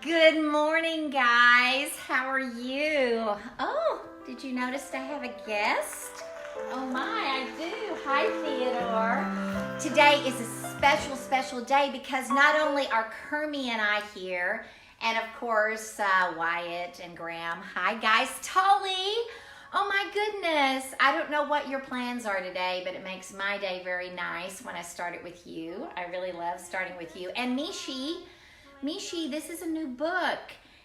Good morning, guys. How are you? Oh, did you notice I have a guest? Oh my, I do. Hi, Theodore. Today is a special day because not only are Kermie and I here, and of course, Wyatt and Graham. Hi, guys. Tully. Oh my goodness. I don't know what your plans are today, but it makes my day very nice when I start it with you. I really love starting with you. And Mishi, this is a new book,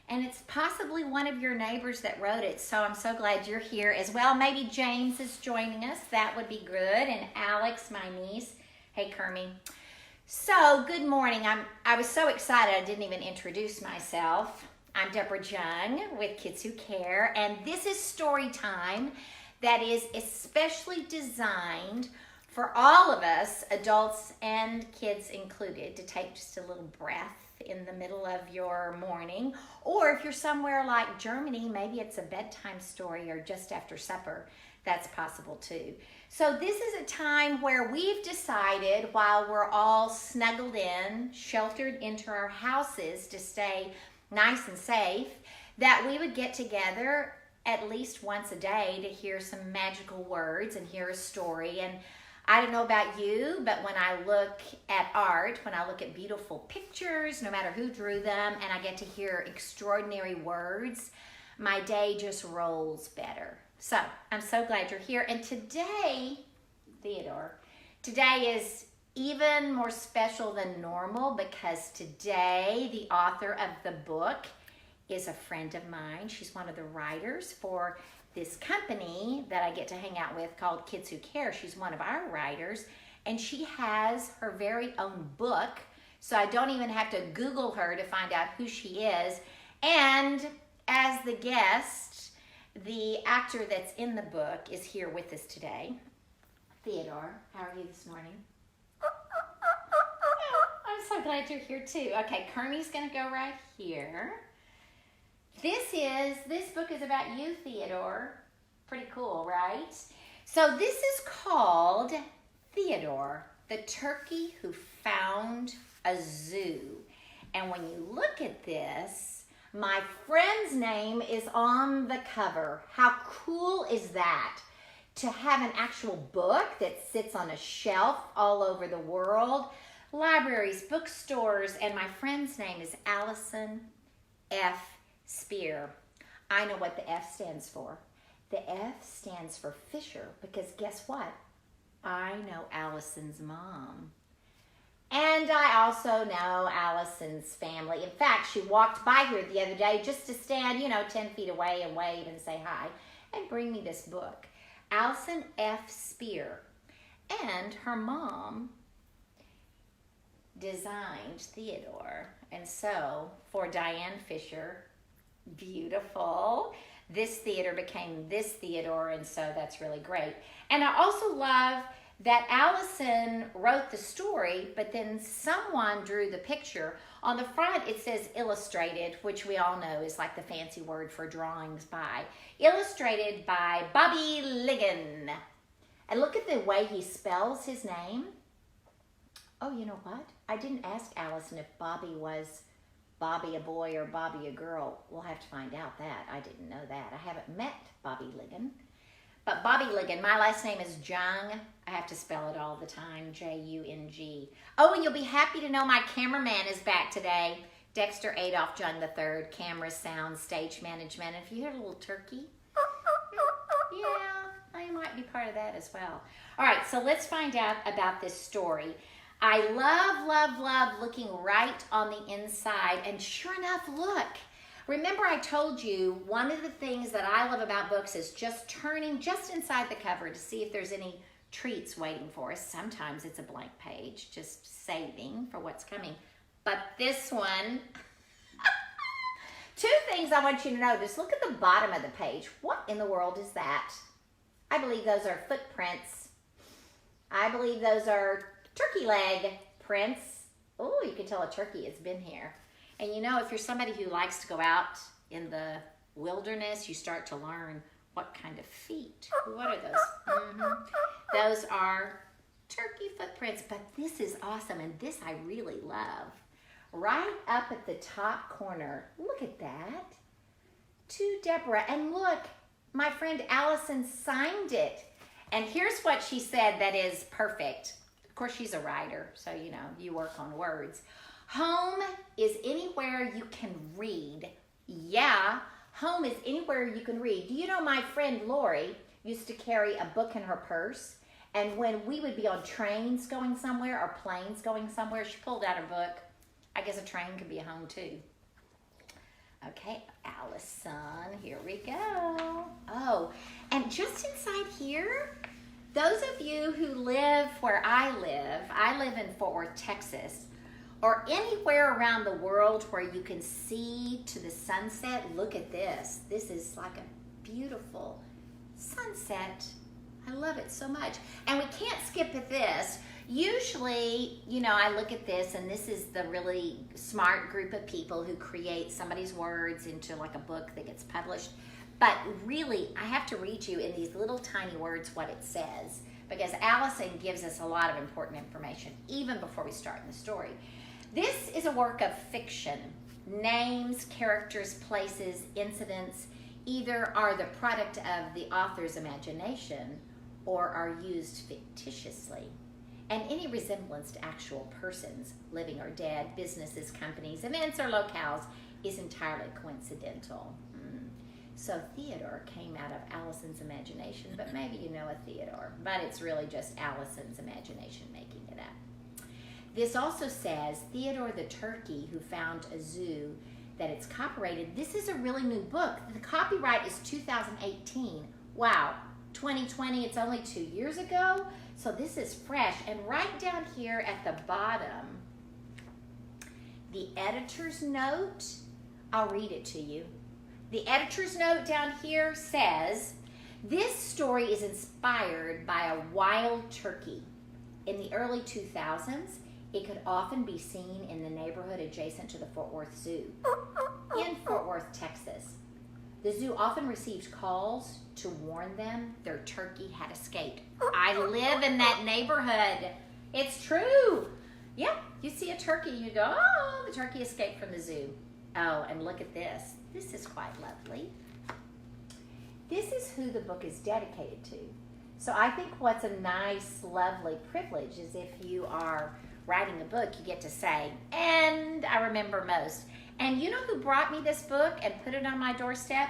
and it's possibly one of your neighbors that wrote it, so I'm so glad you're here as well. Maybe James is joining us. That would be good. And Alex, my niece. Hey, Kermie. So, good morning. I was so excited I didn't even introduce myself. I'm Deborah Jung with Kids Who Care, and this is story time that is especially designed for all of us, adults and kids included, to take just a little breath in the middle of your morning. Or if you're somewhere like Germany, maybe it's a bedtime story or just after supper. That's possible too. So this is a time where we've decided, while we're all snuggled in, sheltered into our houses to stay nice and safe, that we would get together at least once a day to hear some magical words and hear a story. And I don't know about you, but when I look at art, when I look at beautiful pictures, no matter who drew them, and I get to hear extraordinary words, my day just rolls better. So I'm so glad you're here. And today, Theodore, today is even more special than normal because today the author of the book is a friend of mine. She's one of the writers for this company that I get to hang out with called Kids Who Care. She's one of our writers, and she has her very own book, so I don't even have to Google her to find out who she is. And as the guest, the actor that's in the book is here with us today. Theodore, how are you this morning? I'm so glad you're here too. Okay, Kermie's gonna go right here. This book is about you, Theodore. Pretty cool, right? So this is called Theodore the Turkey Who Found a Zoo. And when you look at this, my friend's name is on the cover. How cool is that? To have an actual book that sits on a shelf all over the world, libraries, bookstores, and my friend's name is Allison Speer. I know what the F stands for. The F stands for Fisher because guess what? I know Allison's mom. And I also know Allison's family. In fact, she walked by here the other day just to stand, 10 feet away and wave and say hi and bring me this book. Allison F. Speer. And her mom designed Theodore. And so for Diane Fisher, beautiful, this Theodore became this Theodore, and so that's really great. And I also love that Allison wrote the story, but then someone drew the picture. On the front it says illustrated, which we all know is like the fancy word for drawings by. Illustrated by Bobby Ligon. And look at the way he spells his name. Oh, you know what? I didn't ask Allison if Bobby was Bobby a boy or Bobby a girl. We'll have to find out that. I didn't know that. I haven't met Bobby Ligon. But Bobby Ligon, my last name is Jung. I have to spell it all the time, J-U-N-G. Oh, and you'll be happy to know my cameraman is back today. Dexter Adolph Jung III, camera, sound, stage management. And if you hear a little turkey, yeah, I might be part of that as well. All right, so let's find out about this story. I love looking right on the inside, and sure enough, look. Remember I told you one of the things that I love about books is just turning just inside the cover to see if there's any treats waiting for us. Sometimes it's a blank page, just saving for what's coming. But this one, two things I want you to notice. Look at the bottom of the page. What in the world is that? I believe those are footprints. I believe those are turkey leg prints. Oh, you can tell a turkey has been here. And if you're somebody who likes to go out in the wilderness, you start to learn what kind of feet. What are those? Those are turkey footprints, but this is awesome, and this I really love. right up at the top corner. Look at that. To Deborah. And look, my friend Allison signed it. And here's what she said that is perfect. Of course, she's a writer, so you know, you work on words. Home is anywhere you can read. Yeah, home is anywhere you can read. Do you know my friend Lori used to carry a book in her purse? And when we would be on trains going somewhere or planes going somewhere, she pulled out her book. I guess a train could be a home too. Okay, Allison, here we go. Oh, and just inside here, those of you who live where I live in Fort Worth, Texas, or anywhere around the world where you can see to the sunset, look at this. This is like a beautiful sunset. I love it so much. And we can't skip at this. Usually, you know, I look at this and this is the really smart group of people who create somebody's words into like a book that gets published. But really, I have to read you in these little tiny words what it says, because Allison gives us a lot of important information even before we start in the story. This is a work of fiction. Names, characters, places, incidents either are the product of the author's imagination or are used fictitiously. And any resemblance to actual persons, living or dead, businesses, companies, events, or locales is entirely coincidental. So Theodore came out of Allison's imagination, but maybe you know a Theodore, but it's really just Allison's imagination making it up. This also says Theodore the Turkey, who found a zoo, that it's copyrighted. This is a really new book. The copyright is 2018. Wow, 2020, it's only 2 years ago. So this is fresh. And right down here at the bottom, the editor's note, I'll read it to you. The editor's note down here says, this story is inspired by a wild turkey. In the early 2000s, it could often be seen in the neighborhood adjacent to the Fort Worth Zoo in Fort Worth, Texas. The zoo often received calls to warn them their turkey had escaped. I live in that neighborhood. It's true. Yeah, you see a turkey, you go, oh, the turkey escaped from the zoo. Oh, and look at this. This is quite lovely. This is who the book is dedicated to. So I think what's a nice, lovely privilege is if you are writing a book, you get to say, and I remember most. And you know who brought me this book and put it on my doorstep?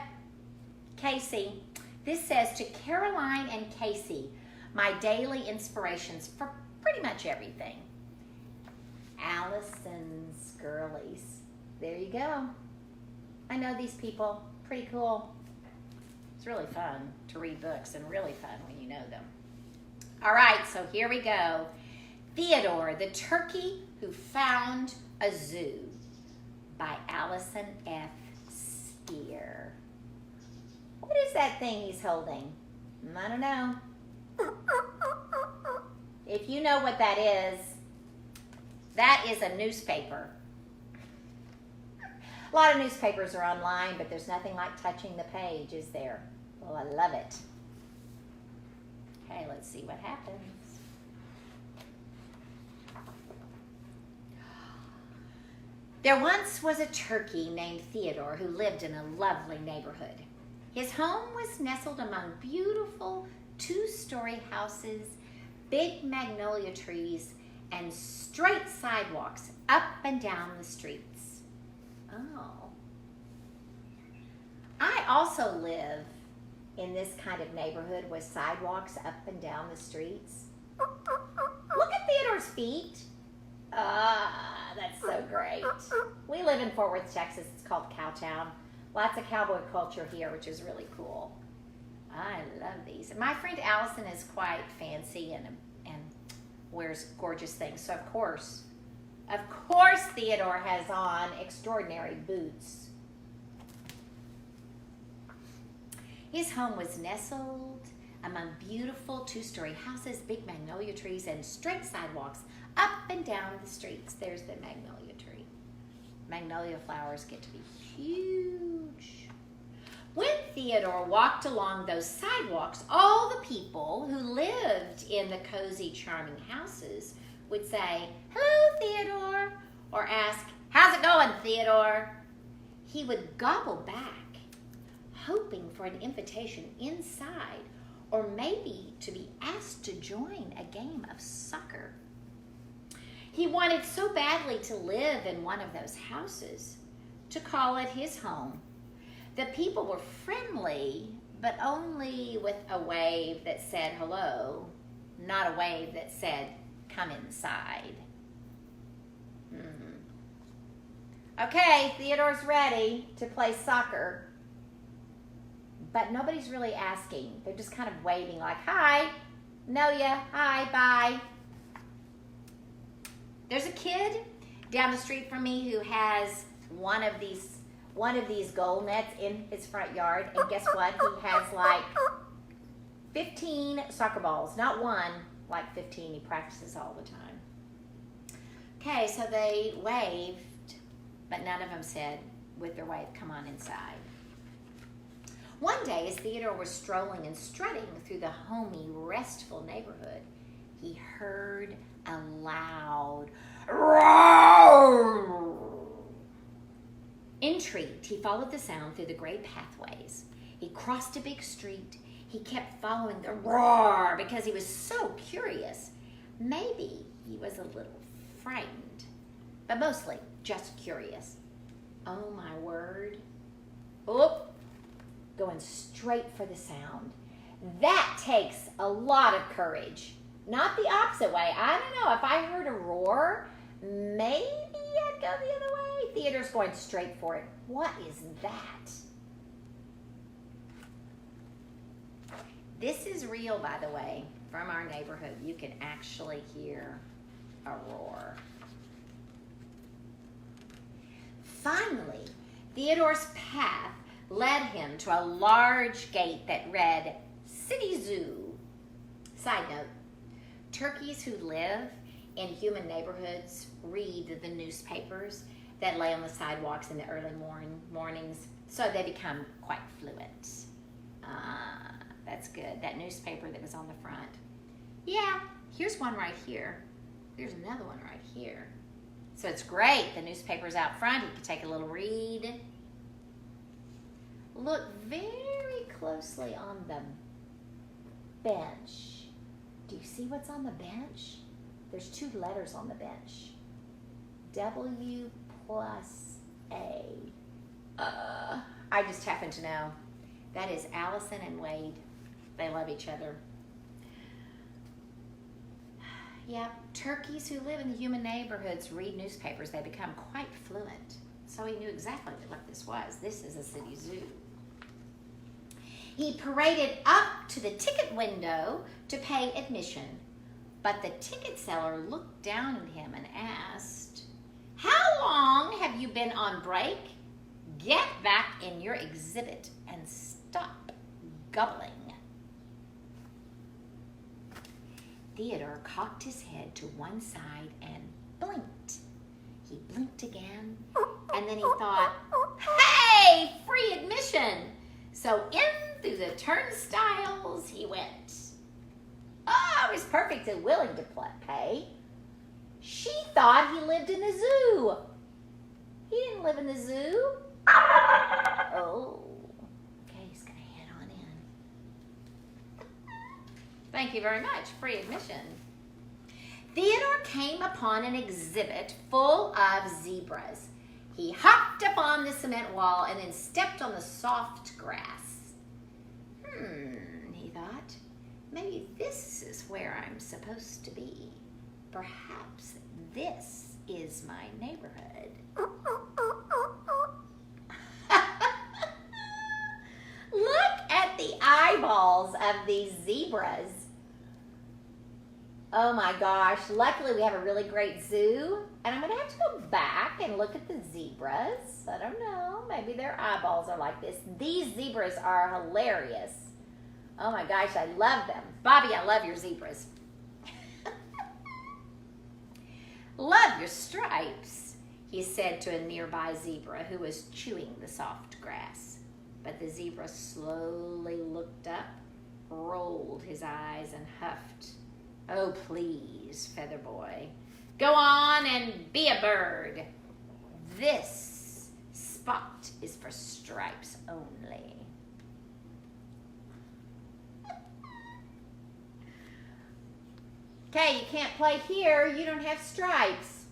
Casey. This says, to Caroline and Casey, my daily inspirations for pretty much everything. Allison's girlies. There you go. I know these people. Pretty cool. It's really fun to read books and really fun when you know them. All right, so here we go. Theodore the Turkey Who Found a Zoo by Allison Speer. What is that thing he's holding? I don't know. If you know what that is a newspaper. A lot of newspapers are online, but there's nothing like touching the page, is there? Well, I love it. Okay, let's see what happens. There once was a turkey named Theodore who lived in a lovely neighborhood. His home was nestled among beautiful two-story houses, big magnolia trees, and straight sidewalks up and down the streets. Oh. I also live in this kind of neighborhood with sidewalks up and down the streets. Look at Theodore's feet. Ah, that's so great. We live in Fort Worth, Texas. It's called Cowtown. Lots of cowboy culture here, which is really cool. I love these. And my friend Allison is quite fancy and wears gorgeous things. So of course, Theodore has on extraordinary boots. His home was nestled among beautiful two-story houses, big magnolia trees, and straight sidewalks up and down the streets. There's the magnolia tree. Magnolia flowers get to be huge. When Theodore walked along those sidewalks, all the people who lived in the cozy, charming houses would say, "Hello, Theodore," or ask, "How How's it going, Theodore? He would gobble back, hoping for an invitation inside, or maybe to be asked to join a game of soccer. He wanted so badly to live in one of those houses, to call it his home. The people were friendly, but only with a wave that said hello, not a wave that said, come inside. Okay, Theodore's ready to play soccer, but nobody's really asking. They're just kind of waving like, hi, know ya, hi, bye. There's a kid down the street from me who has one of these goal nets in his front yard, and guess what? He has like 15 soccer balls, not one, like 15. He practices all the time. Okay, so they waved, but none of them said with their wave, come on inside. One day, as Theodore was strolling and strutting through the homey, restful neighborhood, he heard a loud roar. Intrigued, he followed the sound through the gray pathways. He crossed a big street. He kept following the roar because he was so curious. Maybe he was a little frightened, but mostly just curious. Oh my word. Oop. Going straight for the sound. That takes a lot of courage. Not the opposite way. I don't know. If I heard a roar, maybe I'd go the other way. Theodore's going straight for it. What is that? This is real, by the way, from our neighborhood. You can actually hear a roar. Finally, Theodore's path led him to a large gate that read City Zoo. Side note, turkeys who live in human neighborhoods read the newspapers that lay on the sidewalks in the early mornings, so they become quite fluent. That's good. That newspaper that was on the front. Yeah, here's one right here. There's another one right here. So it's great. The newspaper's out front. You can take a little read. Look very closely on the bench. Do you see what's on the bench? There's 2 letters on the bench. W plus A. I just happen to know. That is Allison and Wade. They love each other. Yeah, turkeys who live in the human neighborhoods read newspapers. They become quite fluent. So he knew exactly what this was. This is a city zoo. He paraded up to the ticket window to pay admission, but the ticket seller looked down at him and asked, how long have you been on break? Get back in your exhibit and stop gobbling. Theodore cocked his head to one side and blinked. He blinked again, and then he thought, hey, free admission. So in through the turnstiles he went. Oh, he was perfectly willing to pay. She thought he lived in the zoo. He didn't live in the zoo. Oh, okay, he's going to head on in. Thank you very much. Free admission. Theodore came upon an exhibit full of zebras. He hopped up on the cement wall and then stepped on the soft grass. He thought, maybe this is where I'm supposed to be. Perhaps this is my neighborhood. Look at the eyeballs of these zebras. Oh my gosh, luckily we have a really great zoo, and I'm going to have to go back and look at the zebras. I don't know, maybe their eyeballs are like this. These zebras are hilarious. Oh my gosh, I love them. Bobby, I love your zebras. Love your stripes, he said to a nearby zebra who was chewing the soft grass. But the zebra slowly looked up, rolled his eyes, and huffed. Oh, please, Feather Boy, go on and be a bird. this spot is for stripes only. Okay, you can't play here. You don't have stripes.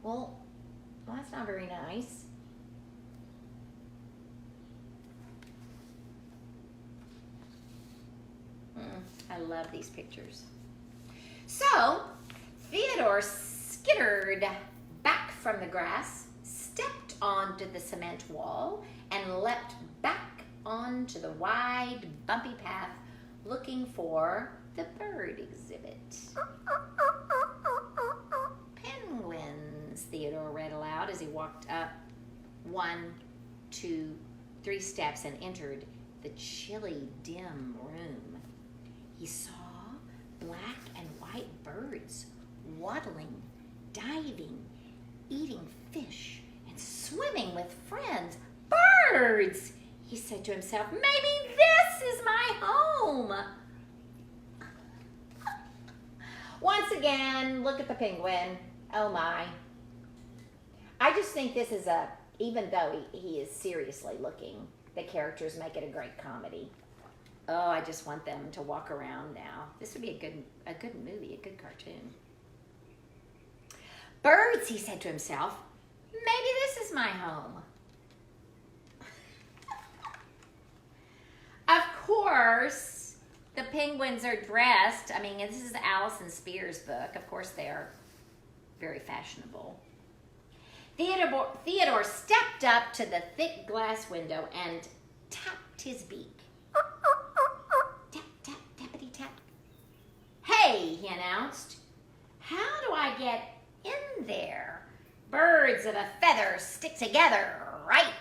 Well, that's not very nice. I love these pictures. So, Theodore skittered back from the grass, stepped onto the cement wall, and leapt back onto the wide, bumpy path, looking for the bird exhibit. Penguins, Theodore read aloud as he walked up 1, 2, 3 steps and entered the chilly, dim room. He saw black and white birds waddling, diving, eating fish, and swimming with friends. Birds! He said to himself, maybe this is my home. Once again, look at the penguin. Oh my. I just think this is even though he is seriously looking, the characters make it a great comedy. Oh, I just want them to walk around now. This would be a good movie, a good cartoon. Birds, he said to himself, maybe this is my home. Of course, the penguins are dressed. I mean, this is Allison Speer's book. Of course, they're very fashionable. Theodore stepped up to the thick glass window and tapped his beak. Tap, tap, tappity tap. Hey, he announced. How do I get in there? Birds of a feather stick together, right?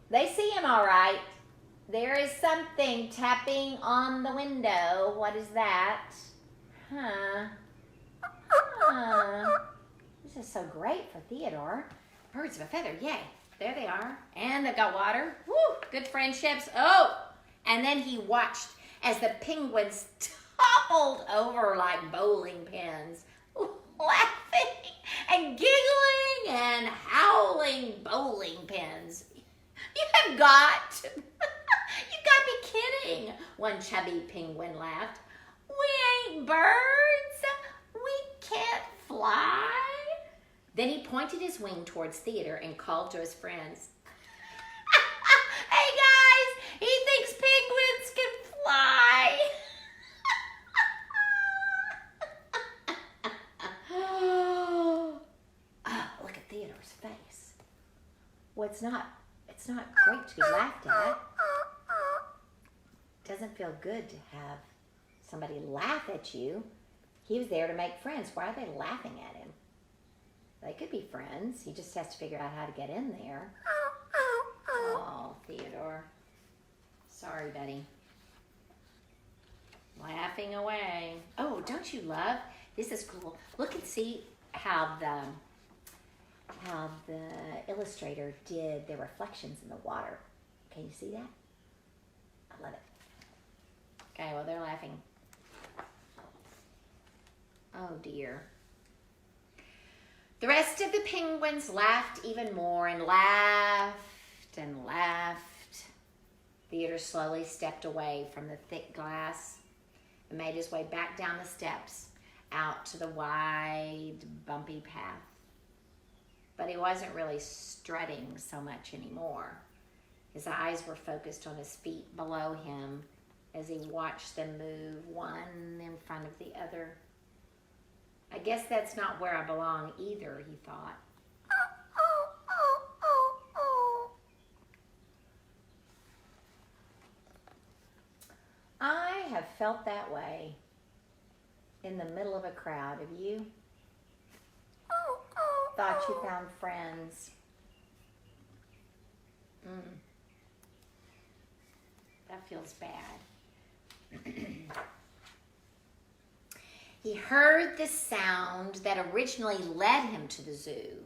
They see him all right. There is something tapping on the window. What is that? Huh. This is so great for Theodore. Birds of a feather, yay. There they are. And they've got water. Woo, good friendships. Oh, and then he watched as the penguins toppled over like bowling pins, laughing and giggling and howling bowling pins. You've got to be kidding. One chubby penguin laughed. We ain't birds. We can't fly. Then he pointed his wing towards Theodore and called to his friends. Hey guys, he thinks penguins can fly. Oh, look at Theodore's face. Well, it's not great to be laughed at. Doesn't feel good to have somebody laugh at you. He was there to make friends. Why are they laughing at him? They could be friends. He just has to figure out how to get in there. Oh, Theodore. Sorry, buddy. Laughing away. Oh, don't you love? This is cool. Look and see how the illustrator did the reflections in the water. Can you see that? I love it. Okay, well, they're laughing. Oh, dear. The rest of the penguins laughed even more and laughed and laughed. Theodore slowly stepped away from the thick glass and made his way back down the steps out to the wide, bumpy path. But he wasn't really strutting so much anymore. His eyes were focused on his feet below him as he watched them move one in front of the other. I guess that's not where I belong either, he thought. I have felt that way in the middle of a crowd. Have you? Thought you found friends. That feels bad. He heard the sound that originally led him to the zoo.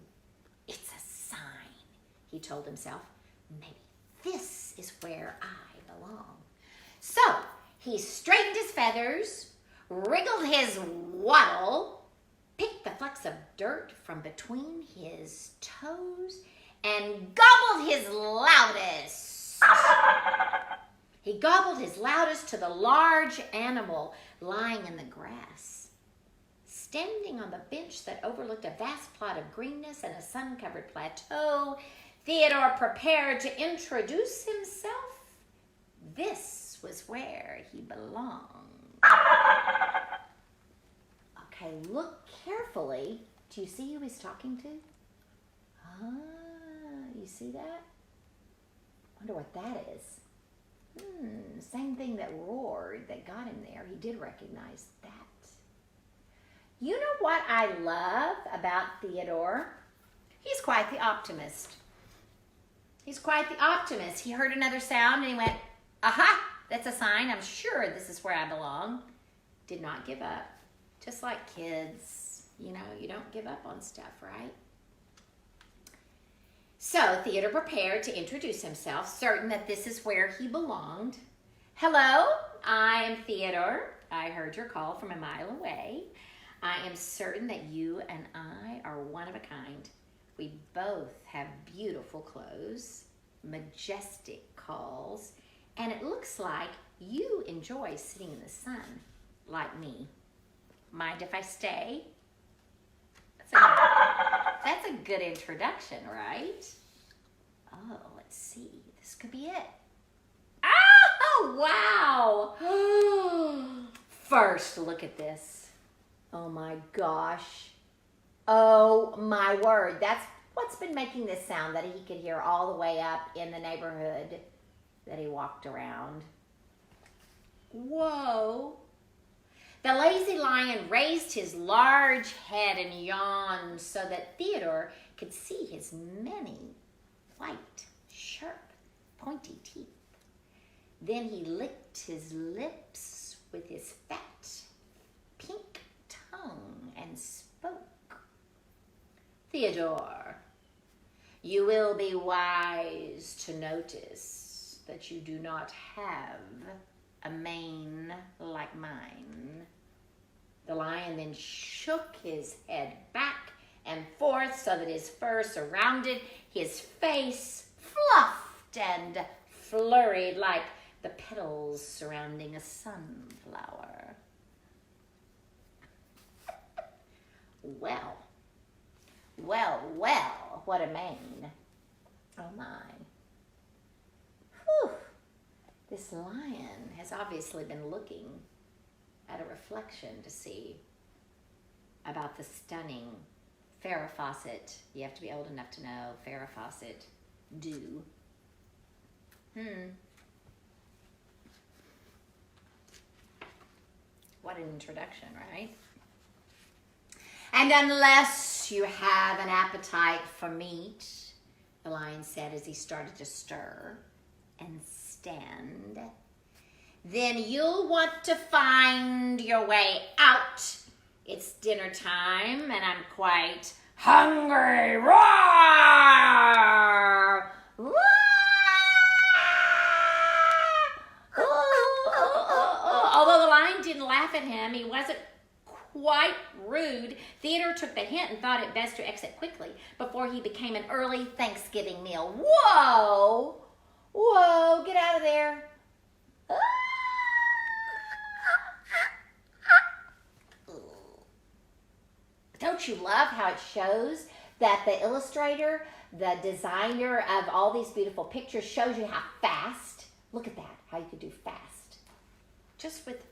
It's a sign, he told himself. Maybe this is where I belong. So he straightened his feathers, wriggled his waddle, picked the flecks of dirt from between his toes, and gobbled his loudest. He gobbled his loudest to the large animal lying in the grass. Standing on the bench that overlooked a vast plot of greenness and a sun-covered plateau, Theodore prepared to introduce himself. This was where he belonged. Okay, look carefully. Do you see who he's talking to? You see that? Wonder what that is. Same thing that roared that got him there. He did recognize that. You know what I love about Theodore? He's quite the optimist. He's quite the optimist. He heard another sound and he went, aha, that's a sign. I'm sure this is where I belong. Did not give up. Just like kids, you know, you don't give up on stuff, right? So Theodore prepared to introduce himself, certain that this is where he belonged. Hello, I am Theodore. I heard your call from a mile away. I am certain that you and I are one of a kind. We both have beautiful clothes, majestic calls, and it looks like you enjoy sitting in the sun, like me. Mind if I stay? That's a good introduction, right? Oh, let's see. This could be it. Oh, wow. First, look at this. Oh my gosh. Oh my word. That's what's been making this sound that he could hear all the way up in the neighborhood that he walked around. Whoa. The lazy lion raised his large head and yawned so that Theodore could see his many white, sharp, pointy teeth. Then he licked his lips with his fat, pink tongue and spoke. Theodore, you will be wise to notice that you do not have a mane like mine. The lion then shook his head back and forth so that his fur surrounded his face, fluffed and flurried like the petals surrounding a sunflower. Well, what a mane. Oh my. Whew. This lion has obviously been looking at a reflection to see about the stunning Farrah Fawcett. You have to be old enough to know Farrah Fawcett do. What an introduction, right? And unless you have an appetite for meat, the lion said as he started to stir and stand, then you'll want to find your way out. It's dinner time and I'm quite hungry. Roar! Roar! Although the lion didn't laugh at him, he wasn't quite rude. Theodore took the hint and thought it best to exit quickly before he became an early Thanksgiving meal. Whoa! Whoa, get out of there. Don't you love how it shows that the illustrator, the designer of all these beautiful pictures, shows you how fast, look at that, how you could do fast. Just with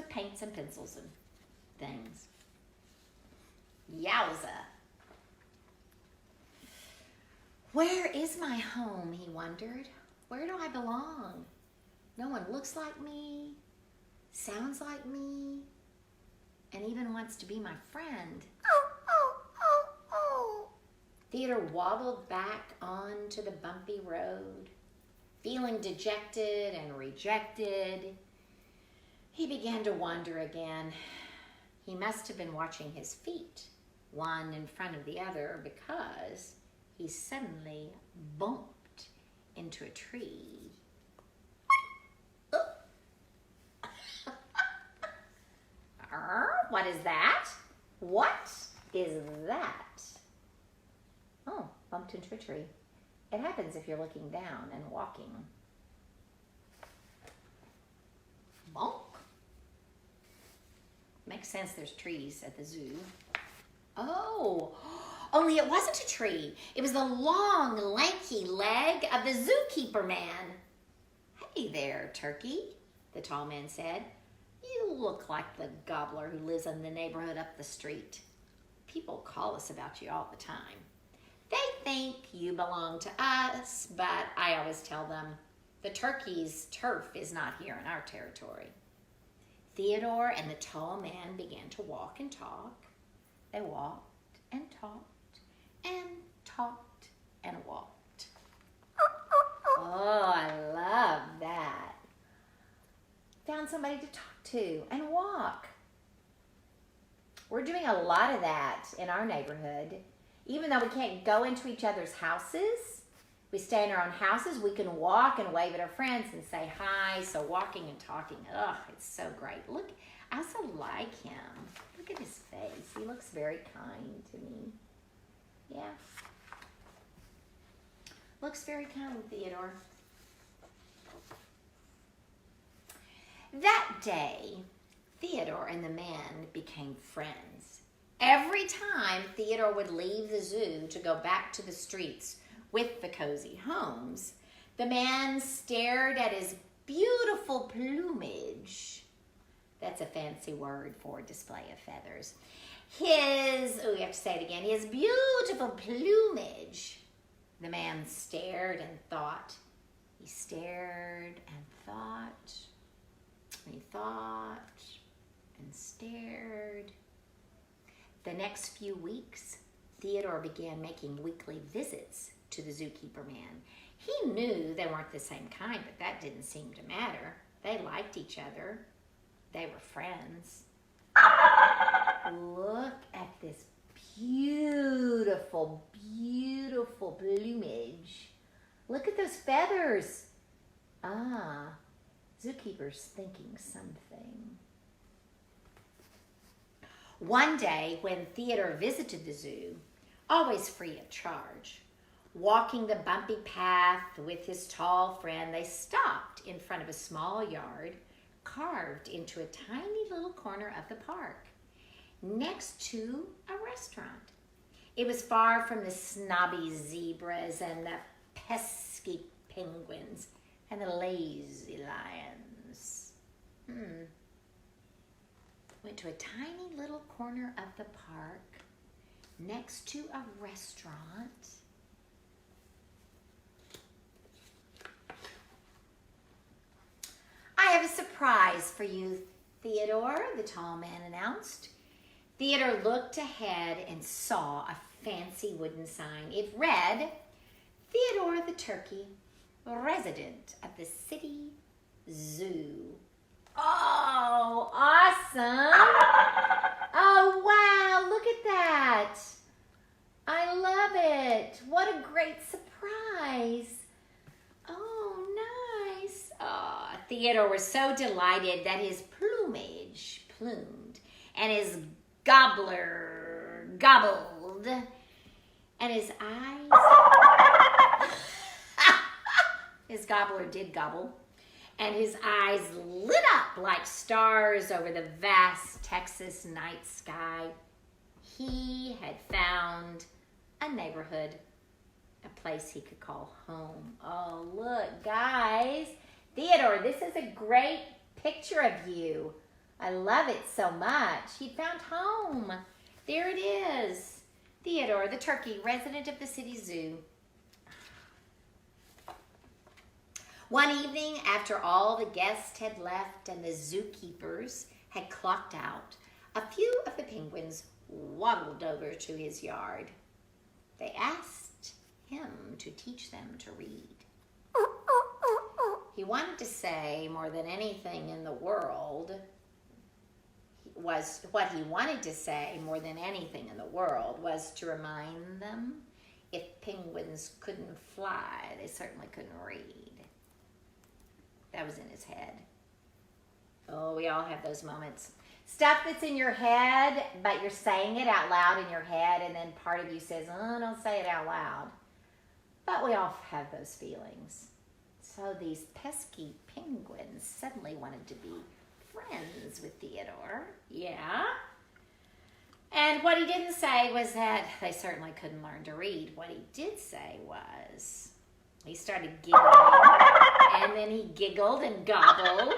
paints and pencils and things. Yowza. Where is my home, he wondered. Where do I belong? No one looks like me, sounds like me, and even wants to be my friend. Theodore waddled back onto the bumpy road, feeling dejected and rejected. He began to wander again. He must have been watching his feet, one in front of the other, because he suddenly bumped into a tree. What is that? What is that? Oh, bumped into a tree. It happens if you're looking down and walking. Bonk. Makes sense, there's trees at the zoo. Oh, only it wasn't a tree. It was the long, lanky leg of the zookeeper man. Hey there, Turkey, the tall man said. You look like the gobbler who lives in the neighborhood up the street. People call us about you all the time. They think you belong to us, but I always tell them the turkey's turf is not here in our territory. Theodore and the tall man began to walk and talk. They walked and talked and talked and walked. Oh, I love that. Found somebody to talk to and walk. We're doing a lot of that in our neighborhood. Even though we can't go into each other's houses, we stay in our own houses, we can walk and wave at our friends and say hi. So walking and talking, it's so great. Look, I also like him. Look at his face. He looks very kind to me. Yeah. Looks very kind, Theodore. That day, Theodore and the man became friends. Every time Theodore would leave the zoo to go back to the streets with the cozy homes, the man stared at his beautiful plumage. That's a fancy word for display of feathers. We have to say it again, his beautiful plumage. The man stared and thought. He stared and thought. He thought and stared. The next few weeks, Theodore began making weekly visits to the zookeeper man. He knew they weren't the same kind, but that didn't seem to matter. They liked each other. They were friends. Look at this beautiful, beautiful plumage. Look at those feathers. Zookeeper's thinking something. One day, when Theodore visited the zoo, always free of charge, walking the bumpy path with his tall friend, they stopped in front of a small yard carved into a tiny little corner of the park, next to a restaurant. It was far from the snobby zebras and the pesky penguins and the lazy lions. Went to a tiny little corner of the park next to a restaurant. I have a surprise for you, Theodore, the tall man announced. Theodore looked ahead and saw a fancy wooden sign. It read, Theodore the Turkey, resident of the city zoo. Oh, awesome. Oh, wow, look at that. I love it. What a great surprise. Oh, nice. Oh, Theodore was so delighted that his plumage plumed and his gobbler gobbled and his eyes, his gobbler did gobble, and his eyes lit up like stars over the vast Texas night sky. He had found a neighborhood, a place he could call home. Oh, look, guys. Theodore, this is a great picture of you. I love it so much. He found home. There it is. Theodore the Turkey, resident of the city zoo. One evening, after all the guests had left and the zookeepers had clocked out, a few of the penguins waddled over to his yard. They asked him to teach them to read. He wanted to say more than anything in the world was to remind them if penguins couldn't fly, they certainly couldn't read. That was in his head. Oh, we all have those moments. Stuff that's in your head, but you're saying it out loud in your head, and then part of you says, oh, don't say it out loud. But we all have those feelings. So these pesky penguins suddenly wanted to be friends with Theodore. Yeah. And what he didn't say was that they certainly couldn't learn to read. What he did say was, he started giggling, and then he giggled and gobbled,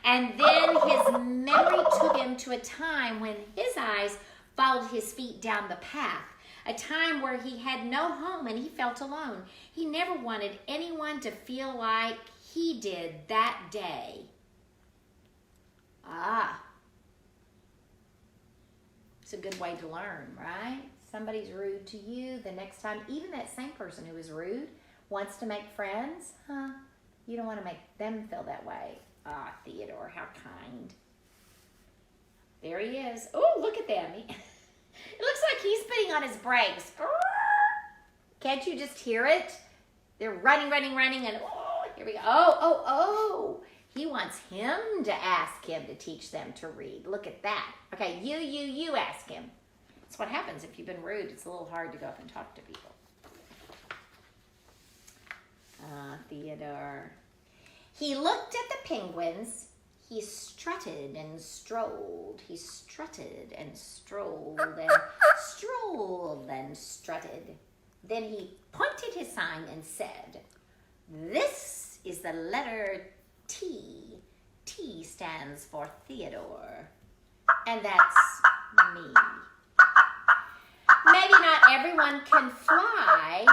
and then his memory took him to a time when his eyes followed his feet down the path, a time where he had no home and he felt alone. He never wanted anyone to feel like he did that day. Ah. It's a good way to learn, right? Somebody's rude to you, the next time, even that same person who is rude wants to make friends, you don't want to make them feel that way. Ah, Theodore, how kind. There he is. Oh, look at them. It looks like he's putting on his brakes. Can't you just hear it? They're running, and here we go. Oh. He wants him to ask him to teach them to read. Look at that. Okay, you ask him. That's what happens if you've been rude. It's a little hard to go up and talk to people. Theodore. He looked at the penguins. He strutted and strolled. He strutted and strolled and strolled and strutted. Then he pointed his sign and said, "This is the letter T. T stands for Theodore. And that's me. Maybe not everyone can fly,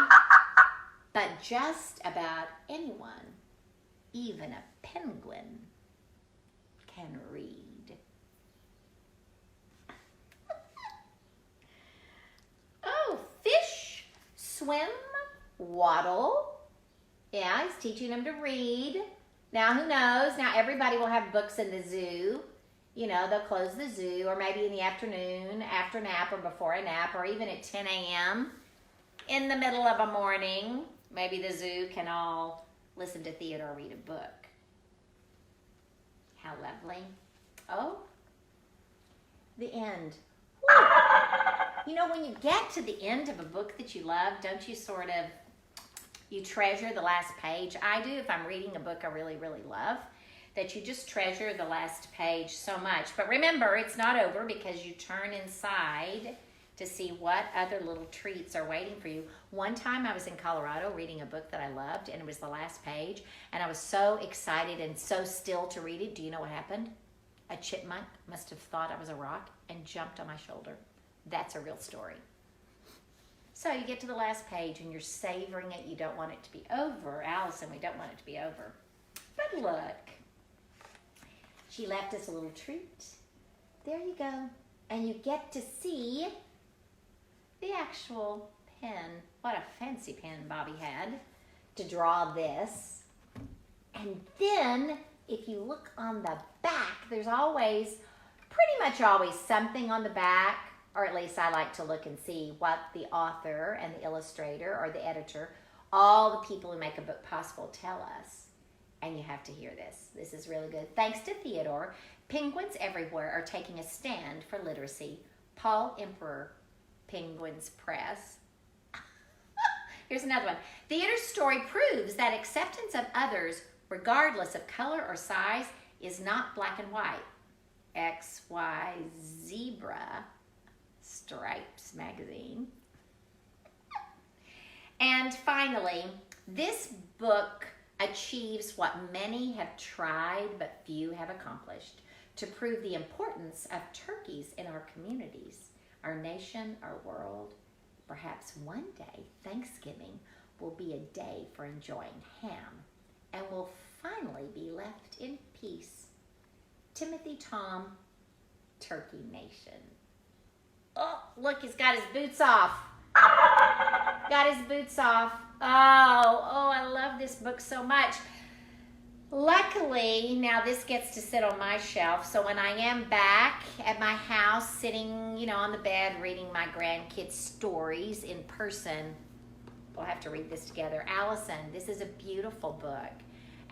but just about anyone, even a penguin, can read." Oh, fish swim, waddle. Yeah, he's teaching them to read. Now, who knows? Now, everybody will have books in the zoo. You know, they'll close the zoo, or maybe in the afternoon, after nap, or before a nap, or even at 10 a.m. in the middle of a morning. Maybe the zoo can all listen to Theodore read a book. How lovely. Oh, the end. Woo. You know, when you get to the end of a book that you love, don't you you treasure the last page? I do if I'm reading a book I really, really love, that you just treasure the last page so much. But remember, it's not over because you turn inside to see what other little treats are waiting for you. One time I was in Colorado reading a book that I loved, and it was the last page, and I was so excited and so still to read it. Do you know what happened? A chipmunk must have thought I was a rock and jumped on my shoulder. That's a real story. So you get to the last page and you're savoring it. You don't want it to be over. Allison, we don't want it to be over. But look, she left us a little treat. There you go. And you get to see the actual pen. What a fancy pen Bobby had to draw this. And then if you look on the back, there's pretty much always something on the back. Or at least I like to look and see what the author and the illustrator or the editor, all the people who make a book possible, tell us. And you have to hear this. This is really good. Thanks to Theodore, penguins everywhere are taking a stand for literacy. Paul Emperor, Penguins Press. Here's another one. Theodore's story proves that acceptance of others, regardless of color or size, is not black and white. XY Zebra Stripes magazine. And finally, this book achieves what many have tried but few have accomplished, to prove the importance of turkeys in our communities, our nation, our world. Perhaps one day, Thanksgiving will be a day for enjoying ham and will finally be left in peace. Timothy Tom, Turkey Nation. Oh, look, he's got his boots off. Got his boots off. Oh, I love this book so much. Luckily, now this gets to sit on my shelf, so when I am back at my house sitting, on the bed reading my grandkids' stories in person, we'll have to read this together. Allison, this is a beautiful book.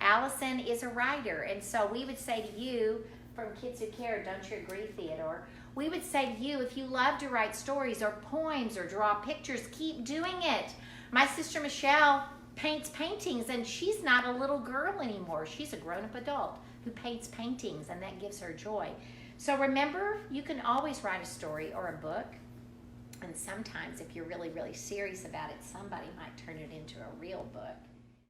Allison is a writer, and so we would say to you, from Kids Who Care. Don't you agree, Theodore? We would say to you, if you love to write stories or poems or draw pictures, keep doing it. My sister Michelle paints paintings, and she's not a little girl anymore. She's a grown-up adult who paints paintings, and that gives her joy. So remember, you can always write a story or a book, and sometimes if you're really, really serious about it, somebody might turn it into a real book.